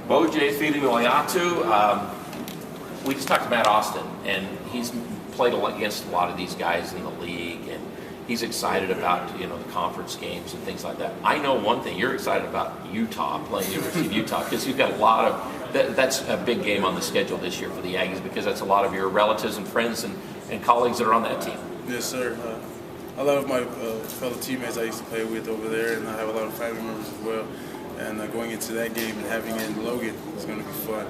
Bojay Filimoeatu. We just talked to Matt Austin, and he's played against a lot of these guys in the league, and he's excited about the conference games and things like that. I know one thing: you're excited about Utah, playing University of Utah, because you've got a lot of that's a big game on the schedule this year for the Aggies, because that's a lot of your relatives and friends and colleagues that are on that team. Yes, sir. A lot of my fellow teammates I used to play with over there, and I have a lot of family members as well. And going into that game and having it in Logan is going to be fun.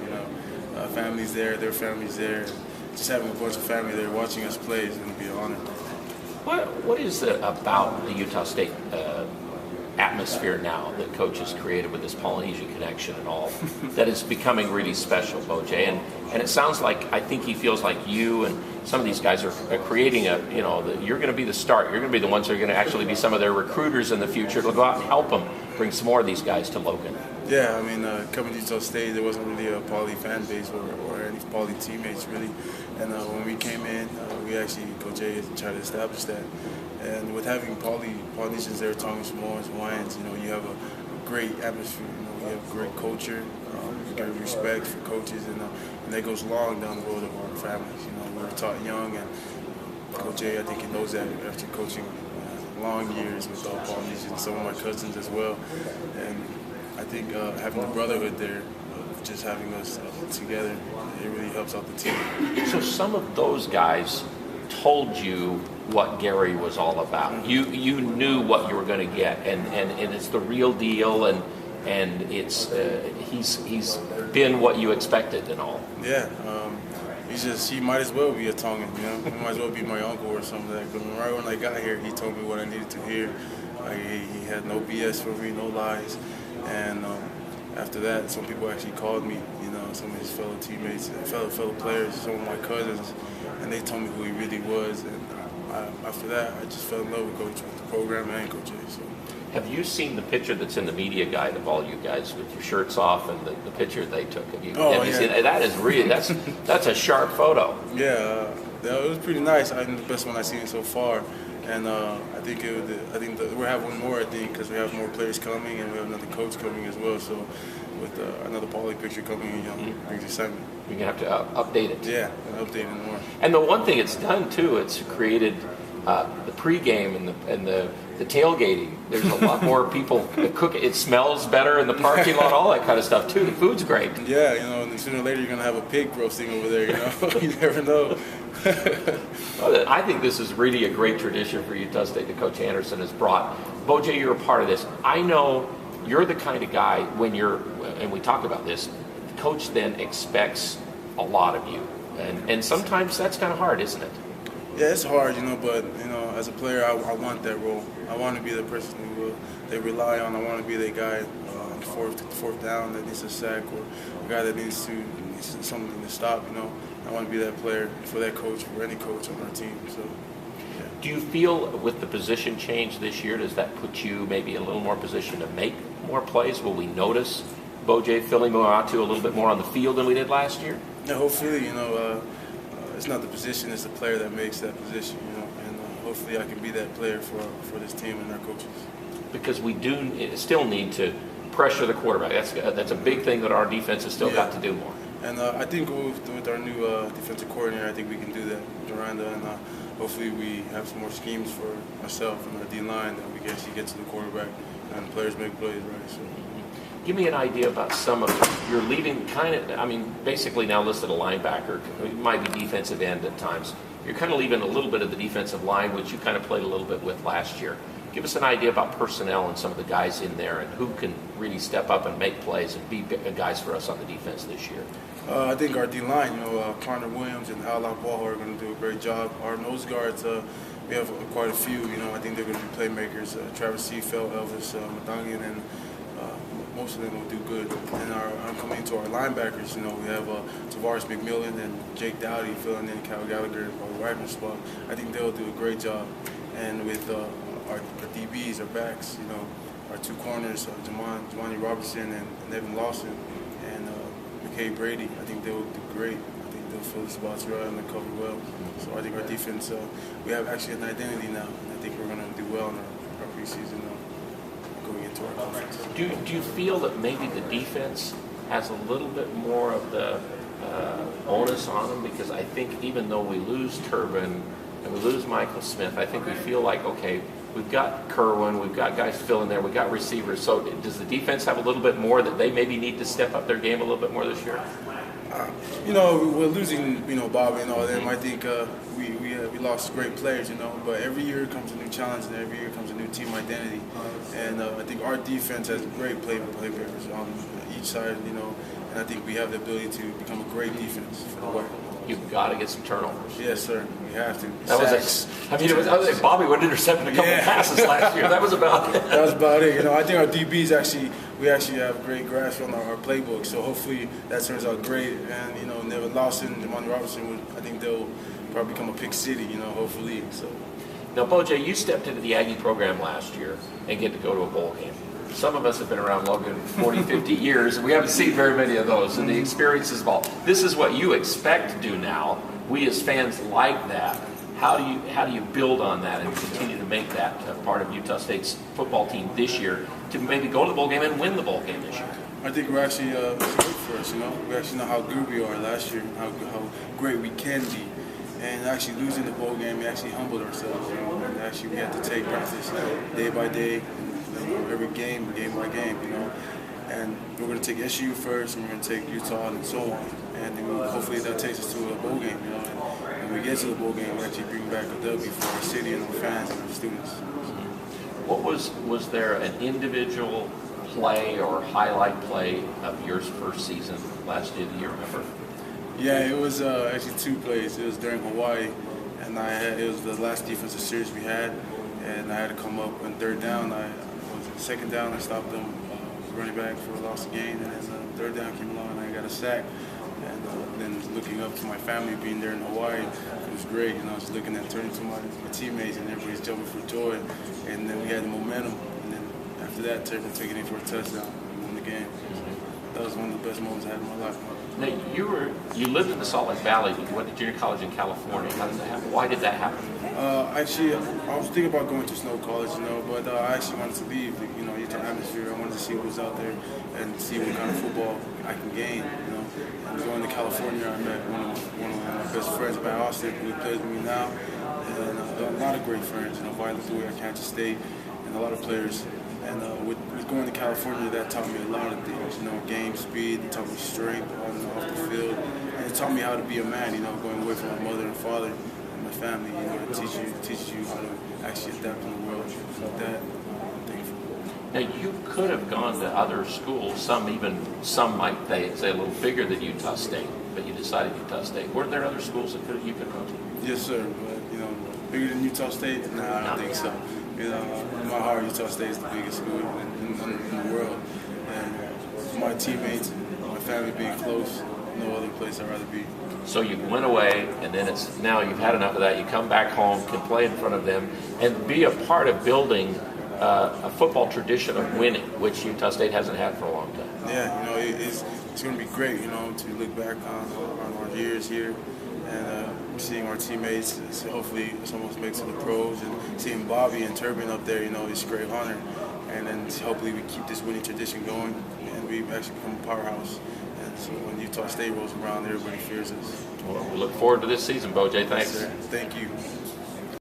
Families there, their families there. Just having a bunch of family there watching us play is going to be an honor. What is it about the Utah State atmosphere now that Coach has created with this Polynesian connection and all that is becoming really special, Bojay? And it sounds like, I think he feels like you and some of these guys are creating you're going to be the start. You're going to be the ones that are going to actually be some of their recruiters in the future to go out and help them bring some more of these guys to Logan. Yeah, I mean, coming to Utah State, there wasn't really a Poly fan base or any Poly teammates, really. And when we came in, we actually, Coach A tried to establish that. And with having Polynesians there, Tongan Samoans, Hawaiians, you have a great atmosphere. We have great culture, great respect for coaches, and that goes long down the road of our families. We were taught young, and Coach A, I think he knows that after coaching long years with all Polynesians, some of my cousins as well. And I think having the brotherhood there, just having us together, it really helps out the team. So some of those guys told you what Gary was all about. Mm-hmm. You knew what you were going to get, and it's the real deal, and it's he's been what you expected and all. Yeah, he might as well be a Tongan, He might as well be my uncle or something like that. Because right when I got here, he told me what I needed to hear. He had no BS for me, no lies. And after that, some people actually called me, some of his fellow teammates, fellow players, some of my cousins, and they told me who he really was. And after that, I just fell in love with Coach, with the program and Coach A. So. Have you seen the picture that's in the media guide of all you guys with your shirts off and the picture they took of you? Have you seen that? That is really that's a sharp photo. Yeah, it was pretty nice. I think the best one I've seen so far. And I think we'll have one more. I think because we have more players coming and we have another coach coming as well. So with another Poly picture coming, brings excitement. You're gonna have to update it. Yeah, update it more. And the one thing it's done too, it's created the pregame and the tailgating. There's a lot more people that cook it. It smells better in the parking lot, all that kind of stuff too. The food's great. Yeah, and sooner or later you're gonna have a pig roasting over there. You never know. Well, I think this is really a great tradition for Utah State that Coach Anderson has brought. Bojay, you're a part of this. I know you're the kind of guy and we talk about this, the coach then expects a lot of you. And sometimes that's kind of hard, isn't it? Yeah, it's hard, but as a player, I want that role. I want to be the person who they rely on. I want to be the guy on fourth down that needs a sack, or a guy that needs something to stop. I want to be that player for that coach, for any coach on our team. So, yeah. Do you feel with the position change this year, does that put you maybe in a little more position to make more plays? Will we notice Bojay Filimoeatu a little bit more on the field than we did last year? Yeah, hopefully, it's not the position, it's the player that makes that position, and hopefully I can be that player for this team and our coaches. Because we do still need to pressure the quarterback. That's a big thing that our defense has still got to do more. And I think with our new defensive coordinator, I think we can do that, Duranda, and hopefully we have some more schemes for myself and our D-line that we can actually get to the quarterback and the players make plays, right? So. Give me an idea about some of you're leaving basically now listed a linebacker. It might be defensive end at times. You're kind of leaving a little bit of the defensive line, which you kind of played a little bit with last year. Give us an idea about personnel and some of the guys in there and who can really step up and make plays and be guys for us on the defense this year. I think our D-line, Connor Williams and Al Lapoha are going to do a great job. Our nose guards, we have quite a few. I think they're going to be playmakers. Travis Seafeld, Elvis Madangian, and most of them will do good. And coming into our linebackers, we have Tavares McMillan and Jake Dowdy filling in Cal Gallagher for the wide spot. I think they'll do a great job. And with our DBs, our backs, our two corners, Jamani Robertson and Evan Lawson, and McKay Brady, I think they'll do great. I think they'll fill the spots right and they'll cover well. So I think our defense, we have actually an identity now, and I think we're going to do well in our preseason going into our conference. Do you feel that maybe the defense has a little bit more of the onus on them, because I think even though we lose Turbin and we lose Michael Smith, I think we feel like, okay, we've got Kerwin, we've got guys filling there, we've got receivers. So does the defense have a little bit more that they maybe need to step up their game a little bit more this year? We're losing, Bobby and all them. I think we lost great players, but every year comes a new challenge and every year comes a new team identity. And I think our defense has great playmakers on each side, and I think we have the ability to become a great defense for the WAC. You've got to get some turnovers. Yes, sir. We have to. Bobby would intercept a couple passes last year. That was about it. That was about it. I think our DBs we actually have great grasp on our playbook. So hopefully that turns out great. And Nevin Lawson, Jamon Robertson, I think they'll probably become a pick city. Hopefully. So. Now, Bojay, you stepped into the Aggie program last year and get to go to a bowl game. Some of us have been around Logan 40, 50 years, and we haven't seen very many of those. And the experiences of all. This is what you expect to do now. We as fans like that. How do you build on that and continue to make that part of Utah State's football team this year to maybe go to the bowl game and win the bowl game this year? I think we're actually it's good for us. We actually know how good we are last year, how great we can be. And actually losing the bowl game, we actually humbled ourselves. And actually we had to take practice day by day. Every game by game, and we're going to take SU first, and we're going to take Utah, and so on. And hopefully that takes us to a bowl game, and when we get to the bowl game, we actually bring back a W for our city and our fans and our students. What was there an individual play or highlight play of your first season last year? Do you remember? Yeah, it was actually two plays. It was during Hawaii, and it was the last defensive series we had, and I had to come up on third down. Second down, I stopped them running back for a loss of gain, and then third down came along, and I got a sack. And then looking up to my family being there in Hawaii, it was great. Just looking at turning to my teammates, and everybody's jumping for joy. And then we had the momentum, and then after that, Turpin took it in for a touchdown and won the game. That was one of the best moments I had in my life. Now, you lived in the Salt Lake Valley, but you went to junior college in California. How did that happen? Why did that happen? Actually, I was thinking about going to Snow College, but I actually wanted to leave, Utah atmosphere. I wanted to see what was out there and see what kind of football I can gain, And going to California, I met one of my best friends, Matt Austin, who plays with me now, and a lot of great friends, Violet Dewey at Kansas State, and a lot of players. And with going to California, that taught me a lot of things, game speed, it taught me strength on and off the field, and it taught me how to be a man, going away from my mother and father and my family, it teaches you how to actually adapt in the world. So that, I'm thankful. Now, you could have gone to other schools, some might say a little bigger than Utah State, but you decided Utah State. Were there other schools that you could go to? Yes, sir, but, bigger than Utah State? Nah, I don't think so. In my heart, Utah State is the biggest school in the world. And my teammates, my family being close, no other place I'd rather be. So you went away, and then now you've had enough of that. You come back home, can play in front of them, and be a part of building a football tradition of winning, which Utah State hasn't had for a long time. Yeah, it's going to be great, to look back on our years here. And seeing our teammates, hopefully someone makes it to the pros, and seeing Bobby and Turbin up there, it's a great honor. And then hopefully we keep this winning tradition going, and we actually become a powerhouse. And so when Utah State rolls around, everybody fears us. Well, we look forward to this season, Bojay. Thanks. Yes, sir. Thank you.